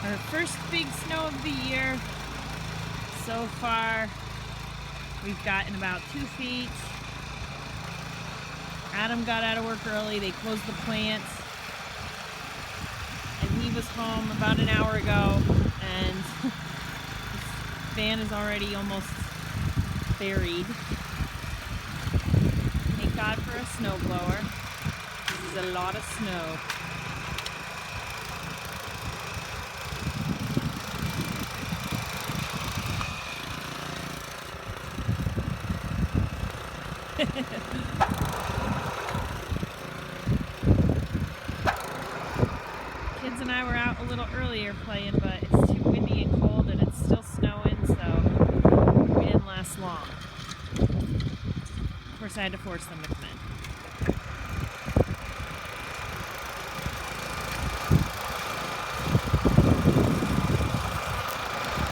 Our first big snow of the year. So far, we've gotten about 2 feet. Adam got out of work early. They closed the plant. And he was home about an hour ago. And his van is already almost buried. Thank God for a snowblower. This is a lot of snow. Kids and I were out a little earlier playing, but it's too windy and cold and it's still snowing, so we didn't last long. Of course, I had to force them to come in.